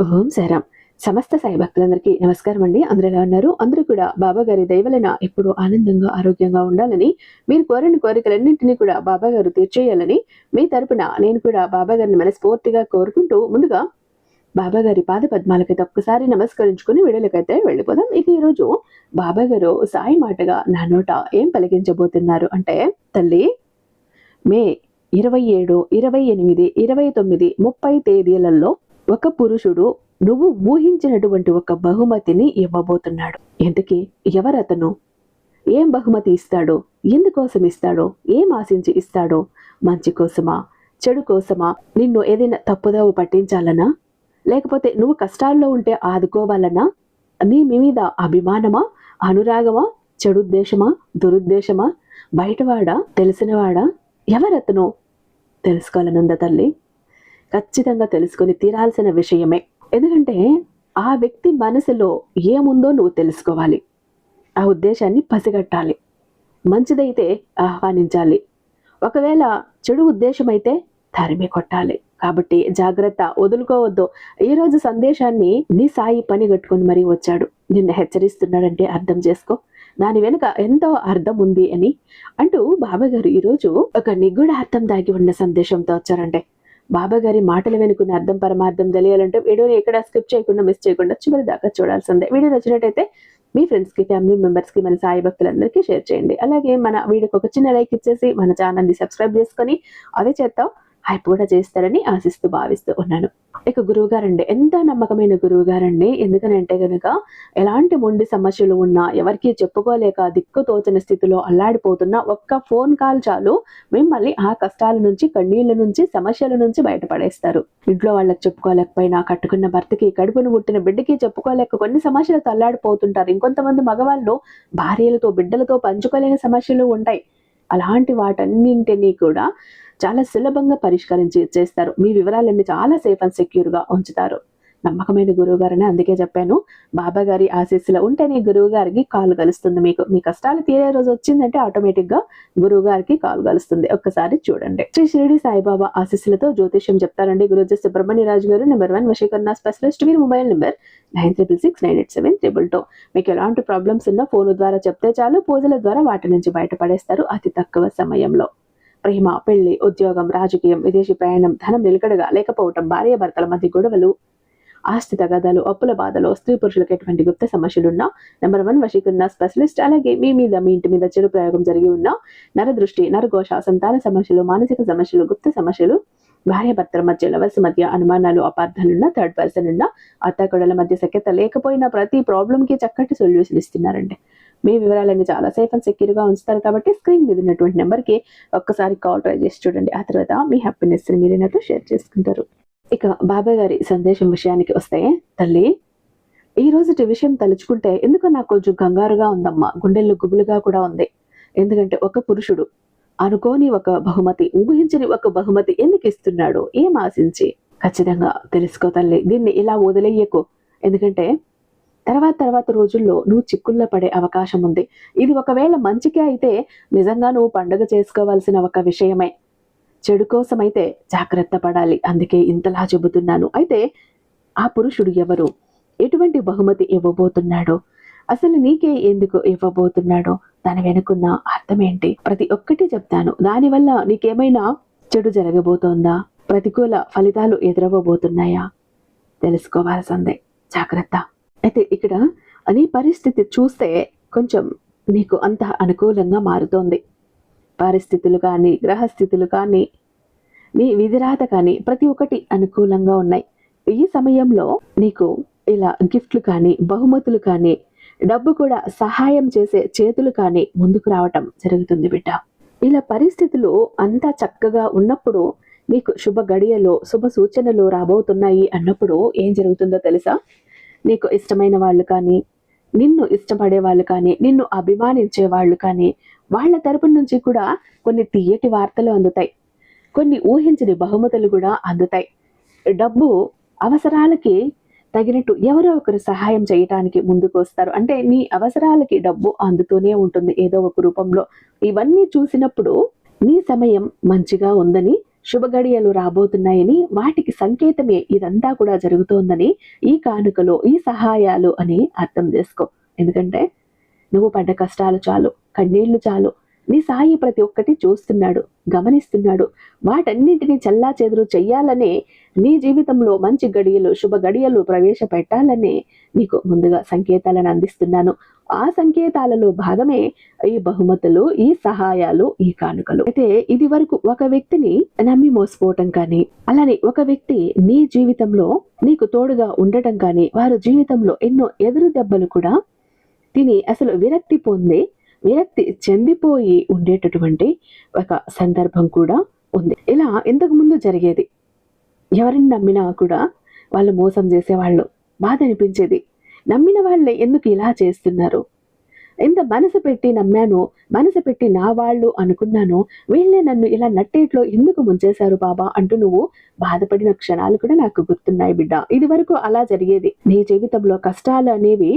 ఓం సాయిరామ్. సమస్త సాయి భక్తులందరికీ నమస్కారం అండి. అందరూ ఎలా ఉన్నారు? అందరూ కూడా బాబా గారి దయ వలన ఎప్పుడూ ఆనందంగా ఆరోగ్యంగా ఉండాలని, మీరు కోరిన కోరికలన్నింటినీ కూడా బాబా గారు తీర్చేయాలని మీ తరపున నేను కూడా బాబా గారిని మనస్ఫూర్తిగా కోరుకుంటూ, ముందుగా బాబా గారి పాద పద్మాలకైతే ఒక్కసారి నమస్కరించుకుని వీడియోలకైతే వెళ్ళిపోదాం. ఇక ఈరోజు బాబా గారు సాయి మాటగా నా నోట ఏం పలికించబోతున్నారు అంటే, తల్లి, మే 27, 28, 29, 30 తేదీలలో ఒక పురుషుడు నువ్వు ఊహించినటువంటి ఒక బహుమతిని ఇవ్వబోతున్నాడు. ఇంతకీ ఎవరతను? ఏం బహుమతి ఇస్తాడో, ఎందుకోసం ఇస్తాడో, ఏం ఆశించి ఇస్తాడో, మంచి కోసమా, చెడు కోసమా, నిన్ను ఏదైనా తప్పుదోవ పట్టించాలనా, లేకపోతే నువ్వు కష్టాల్లో ఉంటే ఆదుకోవాలనా, నీ మీద అభిమానమా, అనురాగమా, చెడుద్దేశమా, దురుద్దేశమా, బయటవాడా, తెలిసినవాడా, ఎవరతను? తెలుసుకోవాలనుందా తల్లి? ఖచ్చితంగా తెలుసుకొని తీరాల్సిన విషయమే. ఎందుకంటే ఆ వ్యక్తి మనసులో ఏముందో నువ్వు తెలుసుకోవాలి. ఆ ఉద్దేశాన్ని పసిగట్టాలి. మంచిదైతే ఆహ్వానించాలి, ఒకవేళ చెడు ఉద్దేశం అయితే తరిమి కొట్టాలి. కాబట్టి జాగ్రత్త, వదులుకోవద్దు. ఈరోజు సందేశాన్ని నీ సాయి పని కట్టుకొని మరీ వచ్చాడు. నిన్ను హెచ్చరిస్తున్నాడంటే అర్థం చేసుకో, దాని వెనుక ఎంతో అర్థం ఉంది అని అంటూ బాబా గారు ఈరోజు ఒక నిగూఢ అర్థం దాగి ఉన్న సందేశంతో వచ్చారంటే, బాబా గారి మాటల వెనుకున్న అర్థం పరమార్థం తెలియాలంటే వీడియోని ఎక్కడ స్కిప్ చేయకుండా, మిస్ చేయకుండా చివరి దాకా చూడాల్సిందే. వీడియో నచ్చినట్టయితే మీ ఫ్రెండ్స్కి, ఫ్యామిలీ మెంబర్స్కి, మన సాయి భక్తులందరికీ షేర్ చేయండి. అలాగే మన వీడియోకి ఒక చిన్న లైక్ ఇచ్చేసి మన ఛానల్ని సబ్స్క్రైబ్ చేసుకొని అదే చేద్దాం హైప్ కూడా చేస్తారని ఆశిస్తూ భావిస్తూ ఉన్నాను. ఇక గురువుగారండి, ఎంత నమ్మకమైన గురువుగారండి. ఎందుకనంటే గనుక ఎలాంటి మొండి సమస్యలు ఉన్నా, ఎవరికి చెప్పుకోలేక దిక్కు తోచని స్థితిలో అల్లాడిపోతున్న ఒక్క ఫోన్ కాల్ చాలు మిమ్మల్ని ఆ కష్టాల నుంచి, కన్నీళ్ల నుంచి, సమస్యల నుంచి బయటపడేస్తారు. ఇంట్లో వాళ్ళకి చెప్పుకోలేకపోయినా, కట్టుకున్న భర్తకి, కడుపును పుట్టిన బిడ్డకి చెప్పుకోలేక కొన్ని సమస్యలతో అల్లాడిపోతుంటారు. ఇంకొంతమంది మగవాళ్ళు భార్యలతో, బిడ్డలతో పంచుకోలేని సమస్యలు ఉంటాయి. అలాంటి వాటన్నింటినీ కూడా చాలా సులభంగా పరిష్కరించి ఇచ్చేస్తారు. మీ వివరాలన్నీ చాలా సేఫ్ అండ్ సెక్యూర్గా ఉంచుతారు. నమ్మకమైన గురువు గారని అందుకే చెప్పాను. బాబా గారి ఆశీస్సులు ఉంటేనే గురువు గారికి కాల్ కలుస్తుంది. మీకు మీ కష్టాలు తీరే రోజు వచ్చిందంటే ఆటోమేటిక్ గా గురువు గారికి కాల్ కలుస్తుంది. ఒక్కసారి చూడండి. శ్రీ షిరిడి సాయిబాబా ఆశీస్సులతో జ్యోతిష్యం చెప్తారండి గురుజీ సుబ్రహ్మణ్య రాజు గారు, నెంబర్ 1 వశీకరణ స్పెషలిస్ట్. మీరు మొబైల్ నెంబర్ 96698722. మీకు ఎలాంటి ప్రాబ్లమ్స్ ఉన్నా ఫోన్ ద్వారా చెప్తే చాలు, పూజల ద్వారా వాటి నుంచి బయటపడేస్తారు అతి తక్కువ సమయంలో. ప్రేమ, పెళ్లి, ఉద్యోగం, రాజకీయం, విదేశీ ప్రయాణం, ధనం నిలకడగా లేకపోవటం, భార్య భర్తల మధ్య గొడవలు, ఆస్తి తగాదాలు, అప్పుల బాధలు, స్త్రీ పురుషులకు ఎటువంటి గుప్త సమస్యలున్నా నెంబర్ 1 వశీకరణ స్పెషలిస్ట్. అలాగే మీ ఇంటి మీద చెడు ప్రయోగం జరిగి ఉన్న నరదృష్టి, నరఘోష, సంతాన సమస్యలు, మానసిక సమస్యలు, గుప్త సమస్యలు, భార్య భర్తల మధ్య, లవర్స్ మధ్య అనుమానాలు, అపార్థాలున్నా, థర్డ్ పర్సన్ ఉన్నా, అత్తాకొడల మధ్య సఖ్యత లేకపోయినా ప్రతి ప్రాబ్లం కి చక్కటి సొల్యూషన్ ఇస్తున్నారండి. మీ వివరాలన్నీ చాలా సేఫ్ అండ్ సెక్యూర్ గా ఉంచుతారు. కాబట్టి స్క్రీన్ మీద ఉన్నటువంటి నెంబర్కి ఒక్కసారి కాల్ ట్రై చేసి చూడండి. ఆ తర్వాత మీ హ్యాపీనెస్ ని మీరు నాతో షేర్ చేసుకుంటారు. ఇక బాబా గారి సందేశం విషయానికి వస్తే, తల్లి, ఈ రోజుటి విషయం తలుచుకుంటే ఎందుకో నాకు కొంచెం కంగారుగా ఉందమ్మా, గుండెల్లో గుబులుగా కూడా ఉంది. ఎందుకంటే ఒక పురుషుడు అనుకోని ఒక బహుమతి, ఊహించని ఒక బహుమతి ఎందుకు ఇస్తున్నాడు, ఏం ఆశించి? ఖచ్చితంగా తెలుసుకో తల్లి, దీన్ని ఇలా వదిలేయకు. ఎందుకంటే తర్వాత రోజుల్లో నువ్వు చిక్కుల్లో పడే అవకాశం ఉంది. ఇది ఒకవేళ మంచికే అయితే నిజంగా నువ్వు పండుగ చేసుకోవాల్సిన ఒక విషయమే. చెడు కోసమైతే జాగ్రత్త పడాలి. అందుకే ఇంతలా చెబుతున్నాను. అయితే ఆ పురుషుడు ఎవరు, ఎటువంటి బహుమతి ఇవ్వబోతున్నాడో, అసలు నీకే ఎందుకు ఇవ్వబోతున్నాడో, దాని వెనుకున్న అర్థం ఏంటి, ప్రతి ఒక్కటి చెప్తాను. దానివల్ల నీకేమైనా చెడు జరగబోతోందా, ప్రతికూల ఫలితాలు ఎదురవ్వబోతున్నాయా, తెలుసుకోవాల్సిందే. జాగ్రత్త. అయితే ఇక్కడ నీ పరిస్థితి చూస్తే కొంచెం నీకు అంత అనుకూలంగా మారుతోంది. పరిస్థితులు కానీ, గ్రహస్థితులు కానీ, నీ విధిరాత కానీ ప్రతి ఒక్కటి అనుకూలంగా ఉన్నాయి. ఈ సమయంలో నీకు ఇలా గిఫ్ట్లు కానీ, బహుమతులు కానీ, డబ్బు కూడా సహాయం చేసే చేతులు కానీ ముందుకు రావటం జరుగుతుంది బిడ్డ. ఇలా పరిస్థితులు అంతా చక్కగా ఉన్నప్పుడు, నీకు శుభ గడియలో, శుభ సూచనలు రాబోతున్నాయి అన్నప్పుడు ఏం జరుగుతుందో తెలుసా? నీకు ఇష్టమైన వాళ్ళు కానీ, నిన్ను ఇష్టపడే వాళ్ళు కానీ, నిన్ను అభిమానించే వాళ్ళు కానీ, వాళ్ళ తరపు నుంచి కూడా కొన్ని తీయటి వార్తలు అందుతాయి. కొన్ని ఊహించని బహుమతులు కూడా అందుతాయి. డబ్బు అవసరాలకి తగినట్టు ఎవరో ఒకరు సహాయం చేయటానికి ముందుకు వస్తారు. అంటే నీ అవసరాలకి డబ్బు అందుతూనే ఉంటుంది ఏదో ఒక రూపంలో. ఇవన్నీ చూసినప్పుడు నీ సమయం మంచిగా ఉందని శుభ గడియలు రాబోతున్నాయని, వాటికి సంకేతమే ఇదంతా కూడా జరుగుతోందని, ఈ కానుకలు, ఈ సహాయాలు అని అర్థం చేసుకో. ఎందుకంటే నువ్వు పడ్డ కష్టాలు చాలు, కన్నీళ్లు చాలు. నీ సాయి ప్రతి ఒక్కటి చూస్తున్నాడు, గమనిస్తున్నాడు. వాటన్నింటినీ చల్లా చెదురు చెయ్యాలనే, నీ జీవితంలో మంచి గడియలు, శుభ గడియలు ప్రవేశపెట్టాలనే నీకు ముందుగా సంకేతాలను అందిస్తున్నాను. ఆ సంకేతాలలో భాగమే ఈ బహుమతులు, ఈ సహాయాలు, ఈ కానుకలు. అయితే ఇది వరకు ఒక వ్యక్తిని నమ్మి మోసపోవటం కానీ, అలానే ఒక వ్యక్తి నీ జీవితంలో నీకు తోడుగా ఉండటం కానీ, వారు జీవితంలో ఎన్నో ఎదురు దెబ్బలు కూడా తిని అసలు విరక్తి చెందిపోయి ఉండేటటువంటి ఒక సందర్భం కూడా ఉంది. ఇలా ఇంతకు ముందు జరిగేది. ఎవరిని నమ్మినా కూడా వాళ్ళు మోసం చేసేవాళ్ళు. బాధ అనిపించేది. నమ్మిన వాళ్ళే ఎందుకు ఇలా చేస్తున్నారు? ఎంత మనసు పెట్టి నమ్మాను, మనసు పెట్టి నా వాళ్ళు అనుకున్నాను, వీళ్ళే నన్ను ఇలా నట్టేట్లో ఎందుకు ముంచేశారు బాబా అంటూ నువ్వు బాధపడిన క్షణాలు కూడా నాకు గుర్తున్నాయి బిడ్డ. ఇది వరకు అలా జరిగేది. నీ జీవితంలో కష్టాలు అనేవి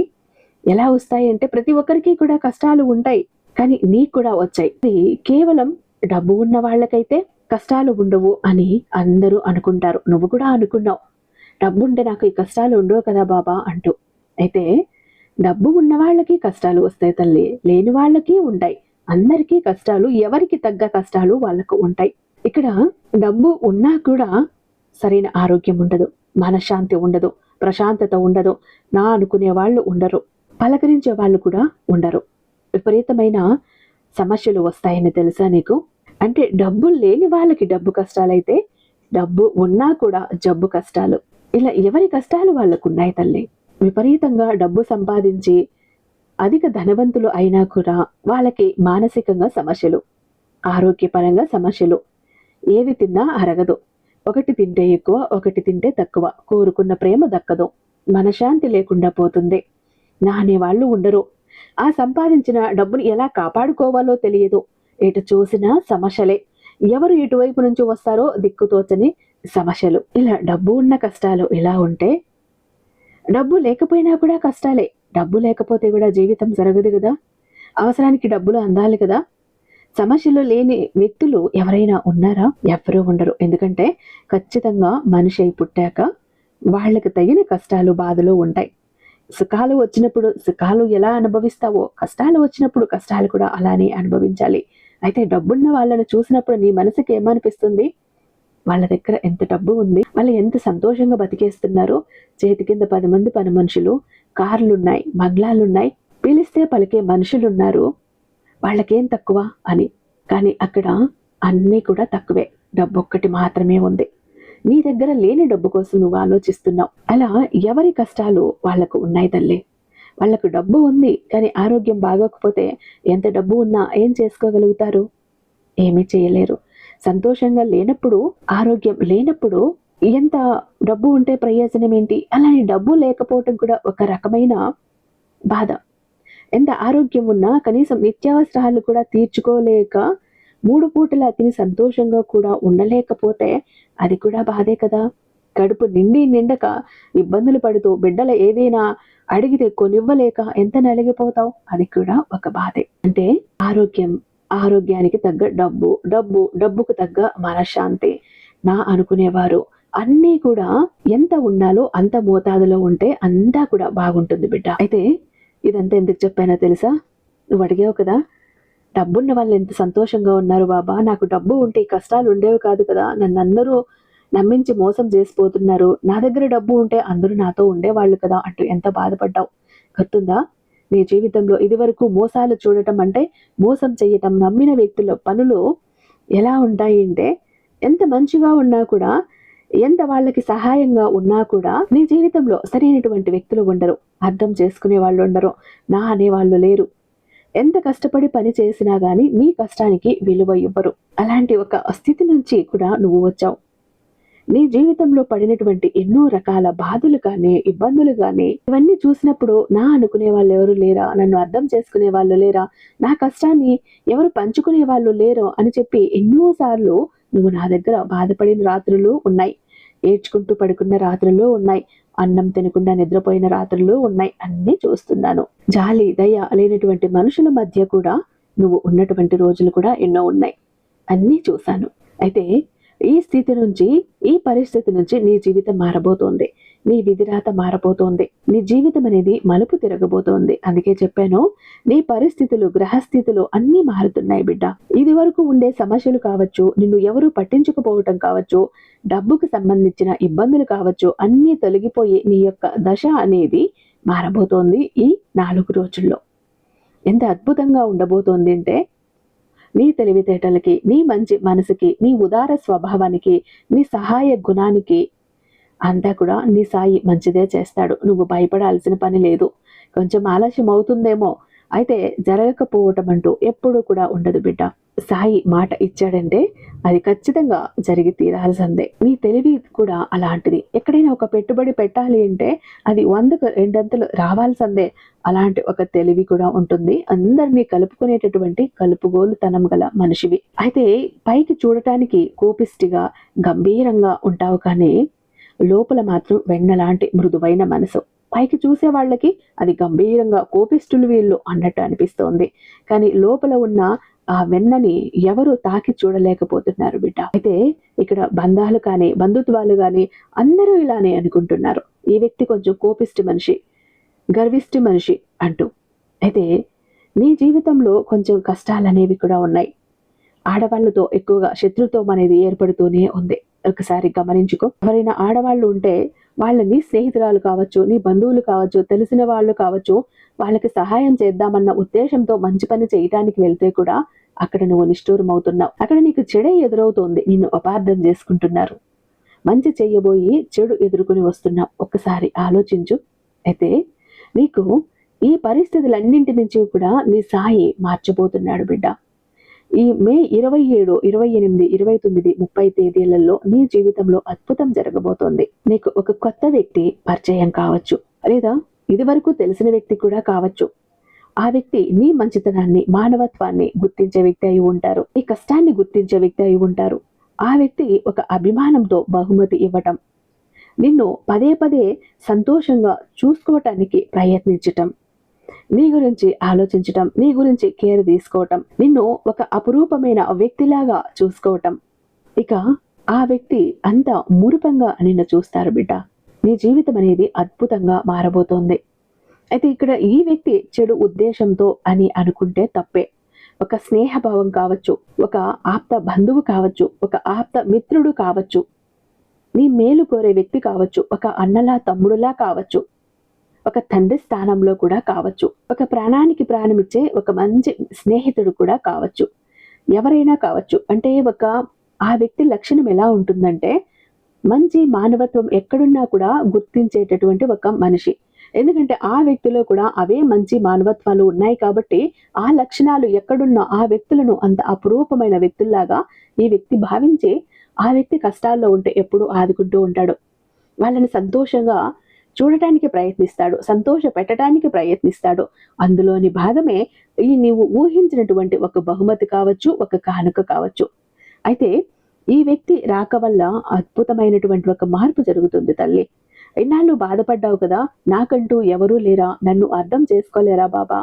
ఎలా వస్తాయి అంటే, ప్రతి ఒక్కరికి కూడా కష్టాలు ఉంటాయి, కానీ నీకు కూడా వచ్చాయి. ఇది కేవలం డబ్బు ఉన్న వాళ్ళకైతే కష్టాలు ఉండవు అని అందరూ అనుకుంటారు. నువ్వు కూడా అనుకున్నావు, డబ్బు ఉంటే నాకు ఈ కష్టాలు ఉండవు కదా బాబా అంటూ. అయితే డబ్బు ఉన్న వాళ్ళకి కష్టాలు వస్తాయి తల్లి, లేని వాళ్ళకి ఉంటాయి. అందరికీ కష్టాలు, ఎవరికి తగ్గ కష్టాలు వాళ్ళకు ఉంటాయి. ఇక్కడ డబ్బు ఉన్నా కూడా సరైన ఆరోగ్యం ఉండదు, మనశ్శాంతి ఉండదు, ప్రశాంతత ఉండదు, నా అనుకునే వాళ్ళు ఉండరు, పలకరించే వాళ్ళు కూడా ఉండరు. విపరీతమైన సమస్యలు వస్తాయని తెలుసా నీకు? అంటే డబ్బు లేని వాళ్ళకి డబ్బు కష్టాలైతే, డబ్బు ఉన్నా కూడా జబ్బు కష్టాలు. ఇలా ఎవరి కష్టాలు వాళ్ళకు ఉన్నాయి తల్లి. విపరీతంగా డబ్బు సంపాదించి అధిక ధనవంతులు అయినా కూడా వాళ్ళకి మానసికంగా సమస్యలు, ఆరోగ్యపరంగా సమస్యలు. ఏది తిన్నా అరగదు, ఒకటి తింటే ఎక్కువ, ఒకటి తింటే తక్కువ, కోరుకున్న ప్రేమ దక్కదు, మనశ్శాంతి లేకుండా పోతుంది, నా అనేవాళ్ళు ఉండరు. ఆ సంపాదించిన డబ్బుని ఎలా కాపాడుకోవాలో తెలియదు. ఎటు చూసినా సమస్యలే. ఎవరు ఇటువైపు నుంచి వస్తారో దిక్కుతోచని సమస్యలు. ఇలా డబ్బు ఉన్న కష్టాలు ఇలా ఉంటే, డబ్బు లేకపోయినా కూడా కష్టాలే. డబ్బు లేకపోతే కూడా జీవితం జరగదు కదా. అవసరానికి డబ్బులు అందాలి కదా. సమస్యలు లేని వ్యక్తులు ఎవరైనా ఉన్నారా? ఎవరూ ఉండరు. ఎందుకంటే ఖచ్చితంగా మనిషి అయి పుట్టాక వాళ్ళకి తగిన కష్టాలు, బాధలు ఉంటాయి. సుఖాలు వచ్చినప్పుడు సుఖాలు ఎలా అనుభవిస్తావో, కష్టాలు వచ్చినప్పుడు కష్టాలు కూడా అలానే అనుభవించాలి. అయితే డబ్బున్న వాళ్ళని చూసినప్పుడు నీ మనసుకి ఏమనిపిస్తుంది? వాళ్ళ దగ్గర ఎంత డబ్బు ఉంది, వాళ్ళు ఎంత సంతోషంగా బతికేస్తున్నారు, చేతి కింద 10 మంది పని మనుషులు, కార్లున్నాయి, బంగ్లాలున్నాయి, పిలిస్తే పలికే మనుషులున్నారు, వాళ్ళకేం తక్కువ అని. కానీ అక్కడ అన్నీ కూడా తక్కువే, డబ్బు ఒక్కటి మాత్రమే ఉంది. నీ దగ్గర లేని డబ్బు కోసం నువ్వు ఆలోచిస్తున్నావు. అలా ఎవరి కష్టాలు వాళ్లకు ఉన్నాయి తల్లి. వాళ్లకు డబ్బు ఉంది, కానీ ఆరోగ్యం బాగోకపోతే ఎంత డబ్బు ఉన్నా ఏం చేసుకోగలుగుతారు? ఏమీ చేయలేరు. సంతోషంగా లేనప్పుడు, ఆరోగ్యం లేనప్పుడు ఎంత డబ్బు ఉంటే ప్రయోజనం ఏంటి? అలానే డబ్బు లేకపోవటం కూడా ఒక రకమైన బాధ. ఎంత ఆరోగ్యం ఉన్నా కనీసం నిత్యావసరాలు కూడా తీర్చుకోలేక 3 పూటలా తిని సంతోషంగా కూడా ఉండలేకపోతే అది కూడా బాధే కదా. కడుపు నిండక ఇబ్బందులు పడుతూ బిడ్డల ఏదైనా అడిగితే కొనివ్వలేక ఎంత నలిగిపోతావు, అది కూడా ఒక బాధే. అంటే ఆరోగ్యానికి తగ్గ డబ్బు, డబ్బుకు తగ్గ మనశ్శాంతి, నా అనుకునేవారు అన్నీ కూడా ఎంత ఉండాలో అంత మోతాదులో ఉంటే అంతా కూడా బాగుంటుంది బిడ్డ. అయితే ఇదంతా ఎందుకు చెప్పానో తెలుసా? నువ్వు అడిగావు కదా, డబ్బున్న వాళ్ళు ఎంత సంతోషంగా ఉన్నారు బాబా, నాకు డబ్బు ఉంటే ఈ కష్టాలు ఉండేవి కాదు కదా, నన్ను అందరూ నమ్మించి మోసం చేసిపోతున్నారు, నా దగ్గర డబ్బు ఉంటే అందరూ నాతో ఉండేవాళ్ళు కదా అంటూ ఎంత బాధపడ్డావు. గుర్తుందా? నీ జీవితంలో ఇదివరకు మోసాలు చూడటం అంటే, మోసం చేయటం, నమ్మిన వ్యక్తుల పనులు ఎలా ఉంటాయి అంటే, ఎంత మంచిగా ఉన్నా కూడా, ఎంత వాళ్ళకి సహాయంగా ఉన్నా కూడా నీ జీవితంలో సరైనటువంటి వ్యక్తులు ఉండరు, అర్థం చేసుకునే వాళ్ళు ఉండరు, నా అనేవాళ్ళు లేరు. ఎంత కష్టపడి పని చేసినా గానీ నీ కష్టానికి విలువ ఇవ్వరు. అలాంటి ఒక స్థితి నుంచి కూడా నువ్వు వచ్చావు. నీ జీవితంలో పడినటువంటి ఎన్నో రకాల బాధలు కానీ, ఇబ్బందులు కానీ, ఇవన్నీ చూసినప్పుడు నా అనుకునే వాళ్ళు ఎవరు లేరా, నన్ను అర్థం చేసుకునే వాళ్ళు లేరా, నా కష్టాన్ని ఎవరు పంచుకునే వాళ్ళు లేరు అని చెప్పి ఎన్నోసార్లు నువ్వు నా దగ్గర బాధపడిన రాత్రులు ఉన్నాయి, ఏడ్చుకుంటూ పడుకున్న రాత్రులు ఉన్నాయి, అన్నం తినకుండా నిద్రపోయిన రాత్రులు ఉన్నాయి. అన్నీ చూస్తున్నాను. జాలి, దయ లేనటువంటి మనుషుల మధ్య కూడా నువ్వు ఉన్నటువంటి రోజులు కూడా ఎన్నో ఉన్నాయి, అన్నీ చూశాను. అయితే ఈ స్థితి నుంచి, ఈ పరిస్థితి నుంచి నీ జీవితం మారబోతోంది. నీ విధిరాత మారబోతోంది. నీ జీవితం అనేది మలుపు తిరగబోతోంది. అందుకే చెప్పాను, నీ పరిస్థితులు, గ్రహస్థితులు అన్నీ మారుతున్నాయి బిడ్డ. ఇది వరకు ఉండే సమస్యలు కావచ్చు, నిన్ను ఎవరు పట్టించుకుపోవటం కావచ్చు, డబ్బుకు సంబంధించిన ఇబ్బందులు కావచ్చు, అన్నీ తొలగిపోయి నీ యొక్క దశ అనేది మారబోతోంది ఈ 4 రోజుల్లో. ఎంత అద్భుతంగా ఉండబోతోంది అంటే, నీ తెలివితేటలకి, నీ మంచి మనసుకి, నీ ఉదార స్వభావానికి, నీ సహాయ గుణానికి అంతా కూడా నీ సాయి మంచిదే చేస్తాడు. నువ్వు భయపడాల్సిన పని లేదు. కొంచెం ఆలస్యం అవుతుందేమో, అయితే జరగకపోవటం అంటూ ఎప్పుడూ కూడా ఉండదు బిడ్డ. సాయి మాట ఇచ్చాడంటే అది ఖచ్చితంగా జరిగి తీరాల్సిందే. నీ తెలివి కూడా అలాంటిది. ఎక్కడైనా ఒక పెట్టుబడి పెట్టాలి అంటే అది 100కు 2 అంతలు రావాల్సిందే. అలాంటి ఒక తెలివి కూడా ఉంటుంది. అందరినీ కలుపుకునేటటువంటి కలుపుగోలుతనం గల మనిషివి. అయితే పైకి చూడటానికి కోపిష్టిగా, గంభీరంగా ఉంటావు, కానీ లోపల మాత్రం వెన్నలాంటి మృదువైన మనసు. పైకి చూసే వాళ్ళకి అది గంభీరంగా కోపిష్ఠులు వీళ్ళు అన్నట్టు అనిపిస్తోంది, కానీ లోపల ఉన్న ఆ వెన్నని ఎవరు తాకి చూడలేకపోతున్నారు బిడ్డ. అయితే ఇక్కడ బంధాలు కానీ, బంధుత్వాలు కానీ అందరూ ఇలానే అనుకుంటున్నారు, ఈ వ్యక్తి కొంచెం కోపిష్టి మనిషి, గర్విష్టి మనిషి అంటూ. అయితే నీ జీవితంలో కొంచెం కష్టాలు అనేవి కూడా ఉన్నాయి. ఆడవాళ్లతో ఎక్కువగా శత్రుత్వం అనేది ఏర్పడుతూనే ఉంది. ఒకసారి గమనించుకో. ఎవరైనా ఆడవాళ్ళు ఉంటే వాళ్ళని స్నేహితురాలు కావచ్చు, నీ బంధువులు కావచ్చు, తెలిసిన వాళ్ళు కావచ్చు, వాళ్ళకి సహాయం చేద్దామన్న ఉద్దేశంతో మంచి పని చేయటానికి వెళ్తే కూడా అక్కడ నువ్వు నిష్ఠూరం అవుతున్నావు. అక్కడ నీకు చెడే ఎదురవుతోంది. నిన్ను అపార్థం చేసుకుంటున్నారు. మంచి చెయ్యబోయి చెడు ఎదుర్కొని వస్తున్నావు. ఒక్కసారి ఆలోచించు. అయితే నీకు ఈ పరిస్థితులన్నింటి నుంచి కూడా నీ సాయి మార్చబోతున్నాడు బిడ్డ. ఈ మే 27, 28, 29, 30 తేదీలలో నీ జీవితంలో అద్భుతం జరగబోతోంది. నీకు ఒక కొత్త వ్యక్తి పరిచయం కావచ్చు, లేదా ఇదివరకు తెలిసిన వ్యక్తి కూడా కావచ్చు. ఆ వ్యక్తి నీ మంచితనాన్ని, మానవత్వాన్ని గుర్తించే వ్యక్తి అయి ఉంటారు. నీ కష్టాన్ని గుర్తించే వ్యక్తి అయి ఉంటారు. ఆ వ్యక్తి ఒక అభిమానంతో బహుమతి ఇవ్వటం, నిన్ను పదే పదే సంతోషంగా చూసుకోవటానికి ప్రయత్నించటం, నీ గురించి ఆలోచించటం, నీ గురించి కేర్ తీసుకోవటం, నిన్ను ఒక అపురూపమైన వ్యక్తిలాగా చూసుకోవటం. ఇక ఆ వ్యక్తి అంత మురిపంగా నిన్ను చూస్తారు బిడ్డ. నీ జీవితం అనేది అద్భుతంగా మారబోతోంది. అయితే ఇక్కడ ఈ వ్యక్తి చెడు ఉద్దేశంతో అని అనుకుంటే తప్పే. ఒక స్నేహభావం కావచ్చు, ఒక ఆప్త బంధువు కావచ్చు, ఒక ఆప్త మిత్రుడు కావచ్చు, నీ మేలు కోరే వ్యక్తి కావచ్చు, ఒక అన్నలా తమ్ముడులా కావచ్చు, ఒక తండ్రి స్థానంలో కూడా కావచ్చు, ఒక ప్రాణానికి ప్రాణమిచ్చే ఒక మంచి స్నేహితుడు కూడా కావచ్చు, ఎవరైనా కావచ్చు. అంటే ఆ వ్యక్తి లక్షణం ఎలా ఉంటుందంటే, మంచి మానవత్వం ఎక్కడున్నా కూడా గుర్తించేటటువంటి ఒక మనిషి. ఎందుకంటే ఆ వ్యక్తిలో కూడా అవే మంచి మానవత్వాలు ఉన్నాయి కాబట్టి ఆ లక్షణాలు ఎక్కడున్నా ఆ వ్యక్తులను అంత అపురూపమైన వ్యక్తుల్లాగా ఈ వ్యక్తి భావించి ఆ వ్యక్తి కష్టాల్లో ఉంటే ఎప్పుడూ ఆదుకుంటూ ఉంటాడు. వాళ్ళని సంతోషంగా చూడటానికి ప్రయత్నిస్తాడు, సంతోష పెట్టడానికి ప్రయత్నిస్తాడు. అందులోని భాగమే ఈ నీవు ఊహించినటువంటి ఒక బహుమతి కావచ్చు, ఒక కానుక కావచ్చు. అయితే ఈ వ్యక్తి రాక వల్ల అద్భుతమైనటువంటి ఒక మార్పు జరుగుతుంది తల్లి. ఎన్నాళ్ళు బాధపడ్డావు కదా, నాకంటూ ఎవరూ లేరా, నన్ను అర్థం చేసుకోలేరా బాబా,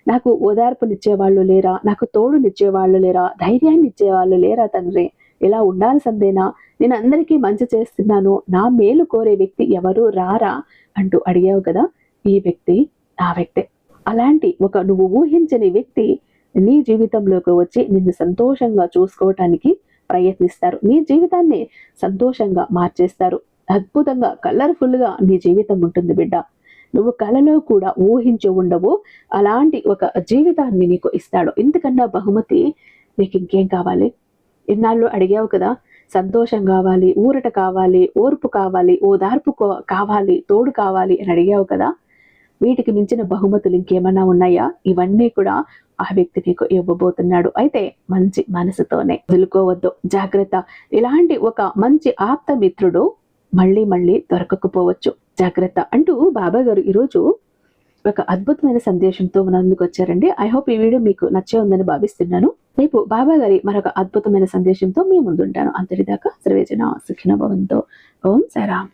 నాకు ఓదార్పునిచ్చేవాళ్ళు లేరా, నాకు తోడునిచ్చేవాళ్ళు లేరా, ధైర్యాన్ని ఇచ్చేవాళ్ళు లేరా తండ్రి, ఇలా ఉండాల్సిందేనా, నేను అందరికీ మంచి చేస్తున్నాను, నా మేలు కోరే వ్యక్తి ఎవరు రారా అంటూ అడిగావు కదా. ఈ వ్యక్తి ఆ వ్యక్తే. అలాంటి ఒక నువ్వు ఊహించని వ్యక్తి నీ జీవితంలోకి వచ్చి నిన్ను సంతోషంగా చూసుకోవటానికి ప్రయత్నిస్తారు. నీ జీవితాన్ని సంతోషంగా మార్చేస్తారు. అద్భుతంగా కలర్ఫుల్గా నీ జీవితం ఉంటుంది బిడ్డ. నువ్వు కలలో కూడా ఊహించి ఉండవు అలాంటి ఒక జీవితాన్ని నీకు ఇస్తాడు. ఇంతకన్నా బహుమతి నీకు ఇంకేం కావాలి? ఇన్నాళ్ళు అడిగావు కదా, సంతోషం కావాలి, ఊరట కావాలి, ఓర్పు కావాలి, ఓదార్పు కావాలి, తోడు కావాలి అని అడిగావు కదా. వీటికి మించిన బహుమతులు ఇంకేమన్నా ఉన్నాయా? ఇవన్నీ కూడా ఆ వ్యక్తి నీకు ఇవ్వబోతున్నాడు. అయితే మంచి మనసుతోనే వదులుకోవద్దు, జాగ్రత్త. ఇలాంటి ఒక మంచి ఆప్త మిత్రుడు మళ్ళీ మళ్ళీ దొరకకపోవచ్చు, జాగ్రత్త అంటూ బాబా గారు ఈరోజు ఒక అద్భుతమైన సందేశంతో మన ముందుకు వచ్చారండి. ఐ హోప్ ఈ వీడియో మీకు నచ్చే ఉందని భావిస్తున్నాను. రేపు బాబా గారి మరొక అద్భుతమైన సందేశంతో మీ ముందుంటాను. అంతటిదాకా సర్వేజన సుఖినో భవంతు. ఓం సాయిరామ్.